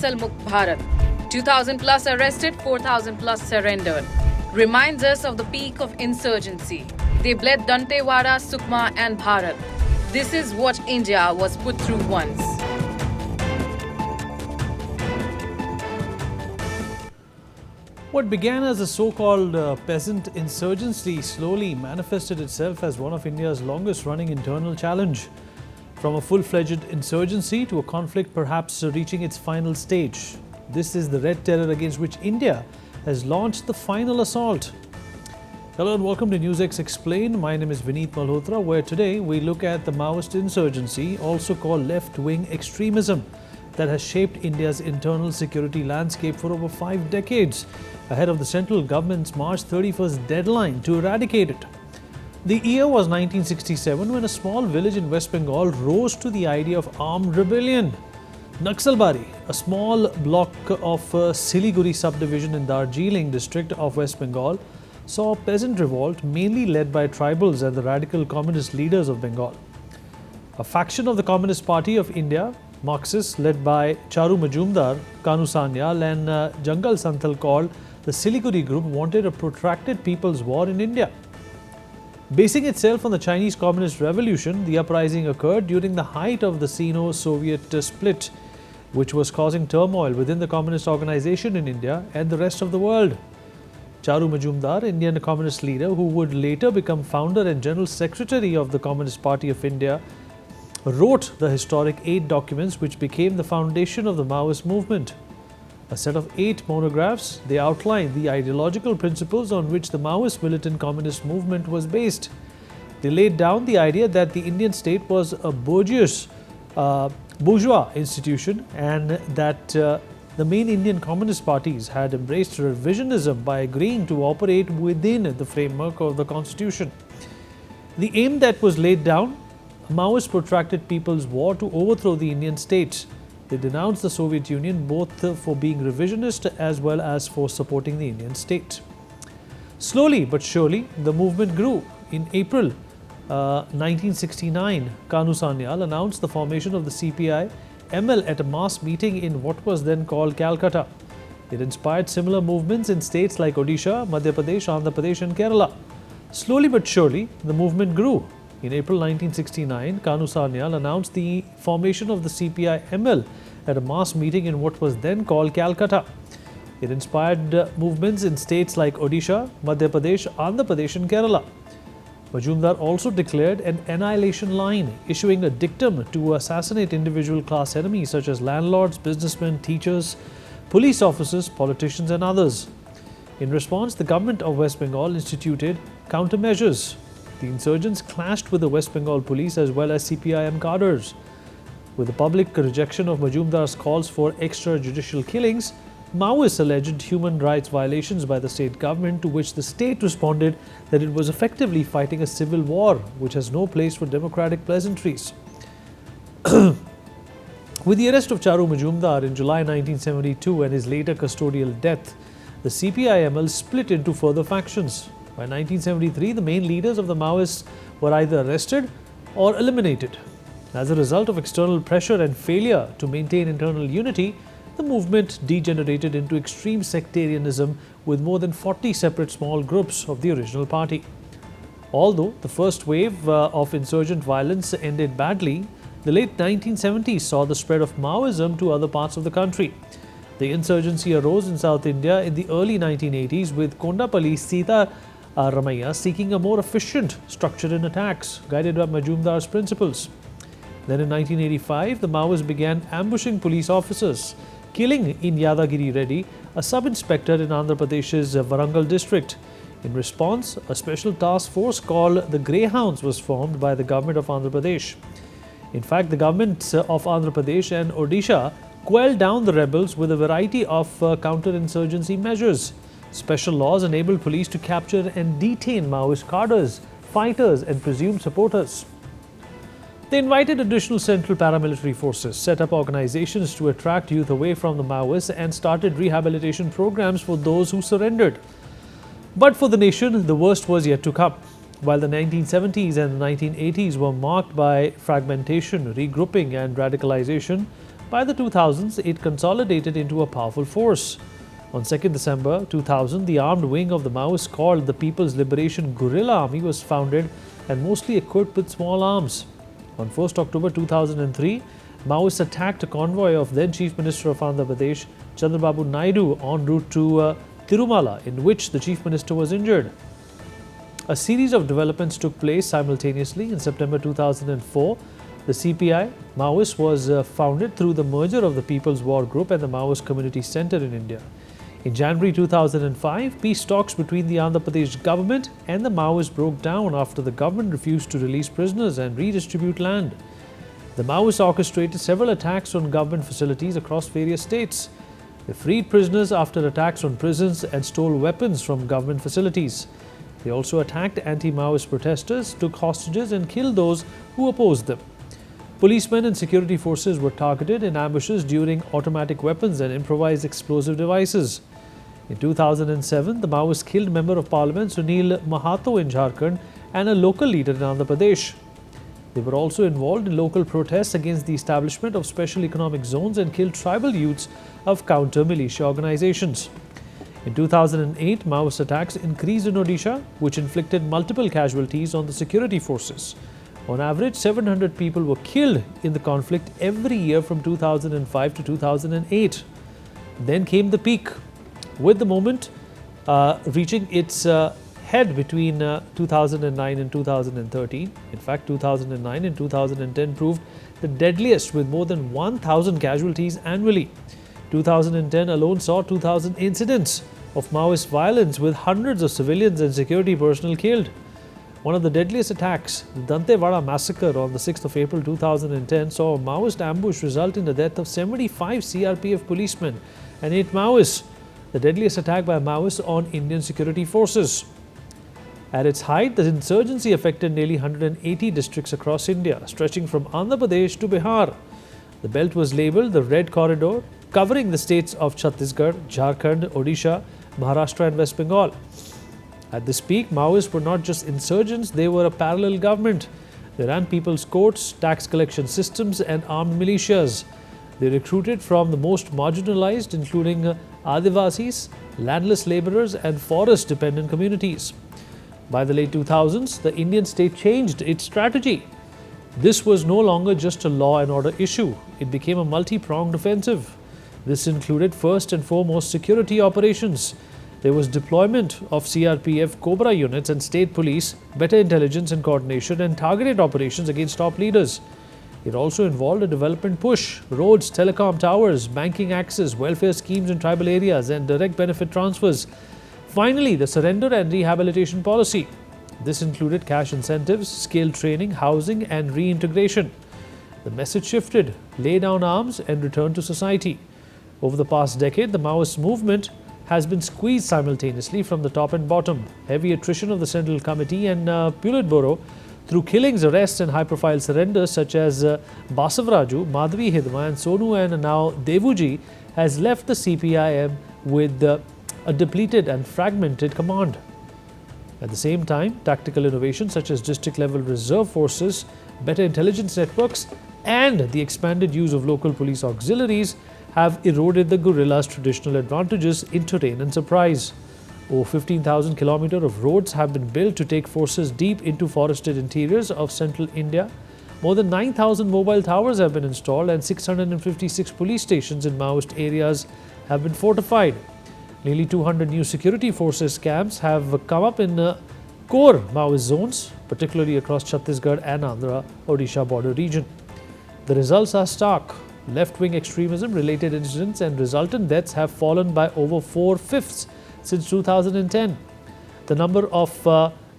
Naxal Mukt Bharat. 2,000 plus arrested, 4,000 plus surrendered. Reminds us of the peak of insurgency. They bled Dantewada, Sukma and Bharat. This is what India was put through once. What began as a so-called peasant insurgency slowly manifested itself as one of India's longest-running internal challenge. From a full-fledged insurgency to a conflict perhaps reaching its final stage. This is the red terror against which India has launched the final assault. Hello and welcome to NewsX Explained. My name is Vineet Malhotra, where today we look at the Maoist Insurgency, also called left-wing extremism, that has shaped India's internal security landscape for over 5 decades, ahead of the central government's March 31st deadline to eradicate it. The year was 1967 when a small village in West Bengal rose to the idea of armed rebellion. Naxal, a small block of Siliguri subdivision in Darjeeling district of West Bengal, saw a peasant revolt mainly led by tribals and the radical communist leaders of Bengal. A faction of the Communist Party of India, Marxists led by Charu Majumdar, Kanu Sanyal and Jangal Santhal called the Siliguri group wanted a protracted people's war in India. Basing itself on the Chinese Communist Revolution, the uprising occurred during the height of the Sino-Soviet split, which was causing turmoil within the communist organization in India and the rest of the world. Charu Majumdar, Indian communist leader who would later become founder and general secretary of the Communist Party of India, wrote the historic 8 documents which became the foundation of the Maoist movement. A set of 8 monographs, they outline the ideological principles on which the Maoist militant communist movement was based. They laid down the idea that the Indian state was a bourgeois institution and that the main Indian communist parties had embraced revisionism by agreeing to operate within the framework of the constitution. The aim that was laid down, a Maoist protracted people's war to overthrow the Indian state. They denounced the Soviet Union both for being revisionist as well as for supporting the Indian state. Slowly but surely, the movement grew. In April 1969, Kanu Sanyal announced the formation of the CPI-ML at a mass meeting in what was then called Calcutta. It inspired similar movements in states like Odisha, Madhya Pradesh, Andhra Pradesh and Kerala. Slowly but surely, the movement grew. In April 1969, Kanu Sanyal announced the formation of the CPI-ML at a mass meeting in what was then called Calcutta. It inspired movements in states like Odisha, Madhya Pradesh, Andhra Pradesh and Kerala. Majumdar also declared an annihilation line, issuing a dictum to assassinate individual class enemies such as landlords, businessmen, teachers, police officers, politicians and others. In response, the government of West Bengal instituted countermeasures. The insurgents clashed with the West Bengal police as well as CPIM cadres. With the public rejection of Majumdar's calls for extrajudicial killings, Maoists alleged human rights violations by the state government, to which the state responded that it was effectively fighting a civil war which has no place for democratic pleasantries. With the arrest of Charu Majumdar in July 1972 and his later custodial death, the CPI-ML split into further factions. By 1973, the main leaders of the Maoists were either arrested or eliminated. As a result of external pressure and failure to maintain internal unity, the movement degenerated into extreme sectarianism with more than 40 separate small groups of the original party. Although the first wave of insurgent violence ended badly, the late 1970s saw the spread of Maoism to other parts of the country. The insurgency arose in South India in the early 1980s with Kondapalli Sita Ramaiah seeking a more efficient structure in attacks, guided by Majumdar's principles. Then in 1985, the Maoists began ambushing police officers, killing in Yadagiri Reddy, a sub-inspector in Andhra Pradesh's Warangal district. In response, a special task force called the Greyhounds was formed by the government of Andhra Pradesh. In fact, the governments of Andhra Pradesh and Odisha quelled down the rebels with a variety of counter-insurgency measures. Special laws enabled police to capture and detain Maoist cadres, fighters and presumed supporters. They invited additional central paramilitary forces, set up organizations to attract youth away from the Maoists and started rehabilitation programs for those who surrendered. But for the nation, the worst was yet to come. While the 1970s and the 1980s were marked by fragmentation, regrouping and radicalization, By the 2000s, it consolidated into a powerful force. On 2nd December 2000, the armed wing of the Maoists called the People's Liberation Guerrilla Army was founded and mostly equipped with small arms. On 1st October 2003, Maoists attacked a convoy of then Chief Minister of Andhra Pradesh, Chandrababu Naidu, en route to Tirumala, in which the Chief Minister was injured. A series of developments took place simultaneously. In September 2004, the CPI, Maoist, was founded through the merger of the People's War Group and the Maoist Community Centre in India. In January 2005, peace talks between the Andhra Pradesh government and the Maoists broke down after the government refused to release prisoners and redistribute land. The Maoists orchestrated several attacks on government facilities across various states. They freed prisoners after attacks on prisons and stole weapons from government facilities. They also attacked anti-Maoist protesters, took hostages and killed those who opposed them. Policemen and security forces were targeted in ambushes during automatic weapons and improvised explosive devices. In 2007, the Maoists killed Member of Parliament Sunil Mahato in Jharkhand and a local leader in Andhra Pradesh. They were also involved in local protests against the establishment of special economic zones and killed tribal youths of counter-militia organizations. In 2008, Maoist attacks increased in Odisha, which inflicted multiple casualties on the security forces. On average, 700 people were killed in the conflict every year from 2005 to 2008. Then came the peak, with the moment reaching its head between 2009 and 2013. In fact, 2009 and 2010 proved the deadliest, with more than 1,000 casualties annually. 2010 alone saw 2,000 incidents of Maoist violence, with hundreds of civilians and security personnel killed. One of the deadliest attacks, the Dantewada massacre on the 6th of April 2010, saw a Maoist ambush result in the death of 75 CRPF policemen and 8 Maoists, the deadliest attack by Maoists on Indian security forces. At its height, the insurgency affected nearly 180 districts across India, stretching from Andhra Pradesh to Bihar. The belt was labelled the Red Corridor, covering the states of Chhattisgarh, Jharkhand, Odisha, Maharashtra and West Bengal. At this peak, Maoists were not just insurgents, they were a parallel government. They ran people's courts, tax collection systems and armed militias. They recruited from the most marginalized, including Adivasis, landless labourers and forest-dependent communities. By the late 2000s, the Indian state changed its strategy. This was no longer just a law and order issue. It became a multi-pronged offensive. This included first and foremost security operations. There was deployment of CRPF Cobra units and state police, better intelligence and coordination, and targeted operations against top leaders. It also involved a development push: roads, telecom towers, banking access, welfare schemes in tribal areas, and direct benefit transfers. Finally, the surrender and rehabilitation policy. This included cash incentives, skill training, housing, and reintegration. The message shifted: lay down arms and return to society. Over the past decade, the Maoist movement has been squeezed simultaneously from the top and bottom. Heavy attrition of the Central Committee and Politburo through killings, arrests and high-profile surrenders such as Basavaraju, Madhavi Hidma and Sonu and now Devuji has left the CPIM with a depleted and fragmented command. At the same time, tactical innovations such as district-level reserve forces, better intelligence networks and the expanded use of local police auxiliaries have eroded the guerrillas' traditional advantages in terrain and surprise. Over 15,000 kilometers of roads have been built to take forces deep into forested interiors of central India. More than 9,000 mobile towers have been installed and 656 police stations in Maoist areas have been fortified. Nearly 200 new security forces camps have come up in core Maoist zones, particularly across Chhattisgarh and Andhra Odisha border region. The results are stark. Left-wing extremism, related incidents and resultant deaths have fallen by over 4/5 since 2010. The number of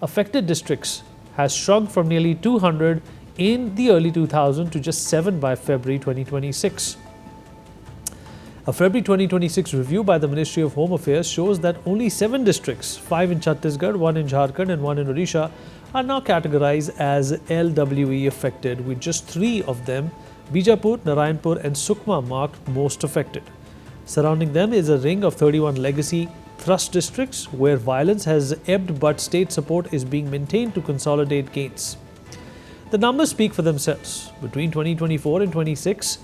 affected districts has shrunk from nearly 200 in the early 2000s to just 7 by February 2026. A February 2026 review by the Ministry of Home Affairs shows that only 7 districts, 5 in Chhattisgarh, 1 in Jharkhand and 1 in Odisha, are now categorized as LWE affected, with just 3 of them, Bijapur, Narayanpur and Sukma, marked most affected. Surrounding them is a ring of 31 legacy thrust districts where violence has ebbed but state support is being maintained to consolidate gains. The numbers speak for themselves. Between 2024 and 26,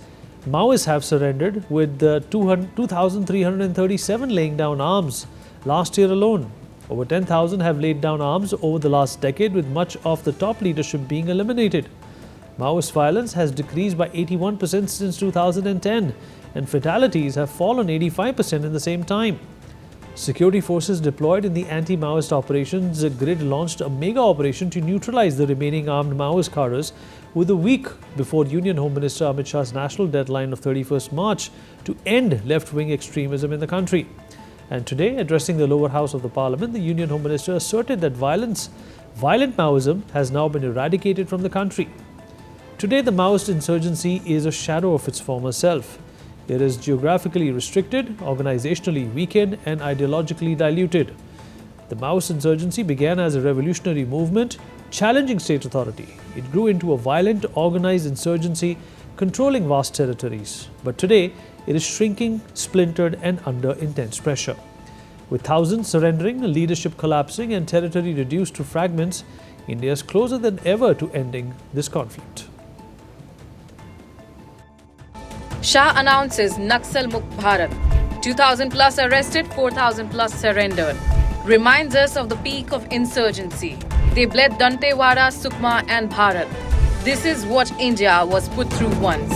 Maoists have surrendered, with 2,337 laying down arms last year alone. Over 10,000 have laid down arms over the last decade, with much of the top leadership being eliminated. Maoist violence has decreased by 81% since 2010, and fatalities have fallen 85% in the same time. Security forces deployed in the anti-Maoist operations grid launched a mega operation to neutralize the remaining armed Maoist cadres, with a week before Union Home Minister Amit Shah's national deadline of 31st March to end left-wing extremism in the country. And today, addressing the lower house of the parliament, the Union Home Minister asserted that violent Maoism has now been eradicated from the country. Today, the Maoist insurgency is a shadow of its former self. It is geographically restricted, organizationally weakened, and ideologically diluted. The Maoist insurgency began as a revolutionary movement challenging state authority. It grew into a violent, organized insurgency controlling vast territories. But today, it is shrinking, splintered, and under intense pressure. With thousands surrendering, leadership collapsing, and territory reduced to fragments, India is closer than ever to ending this conflict. Shah announces Naxal Mukt Bharat. 2,000 plus arrested, 4,000 plus surrendered. Reminds us of the peak of insurgency. They bled Dantewada, Sukma and Bharat. This is what India was put through once.